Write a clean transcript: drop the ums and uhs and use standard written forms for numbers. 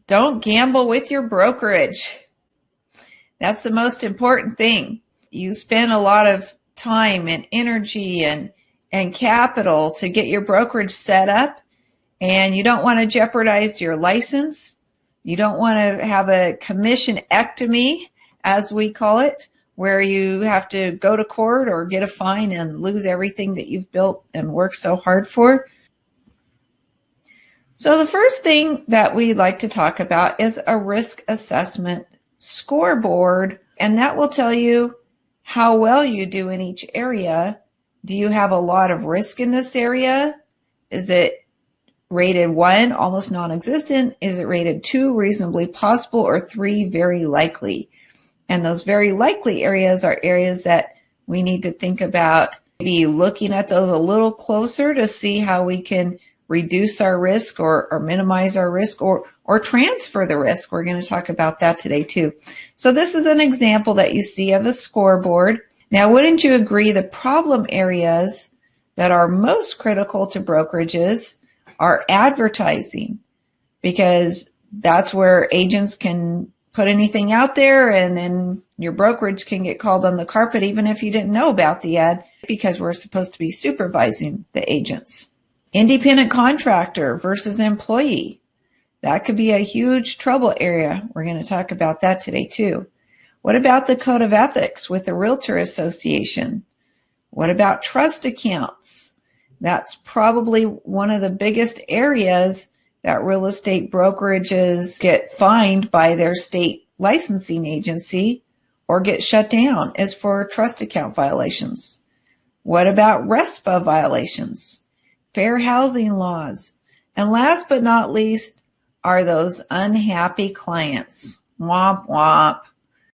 Don't gamble with your brokerage. That's the most important thing. You spend a lot of time and energy and capital to get your brokerage set up, and you don't want to jeopardize your license. You don't want to have a commission-ectomy, as we call it, where you have to go to court or get a fine and lose everything that you've built and worked so hard for. So the first thing that we like to talk about is a risk assessment scoreboard, and that will tell you how well you do in each area. Do you have a lot of risk in this area? Is it rated 1, almost non-existent? Is it rated 2, reasonably possible, or 3, very likely? And those very likely areas are areas that we need to think about maybe looking at those a little closer to see how we can reduce our risk or minimize our risk or transfer the risk. We're going to talk about that today too. So this is an example that you see of a scoreboard. Now, wouldn't you agree the problem areas that are most critical to brokerages are advertising, because that's where agents can put anything out there and then your brokerage can get called on the carpet even if you didn't know about the ad, because we're supposed to be supervising the agents. Independent contractor versus employee. That could be a huge trouble area. We're going to talk about that today too. What about the code of ethics with the Realtor Association? What about trust accounts? That's probably one of the biggest areas that real estate brokerages get fined by their state licensing agency or get shut down, is for trust account violations. What about RESPA violations? Fair housing laws. And last but not least are those unhappy clients. Womp womp.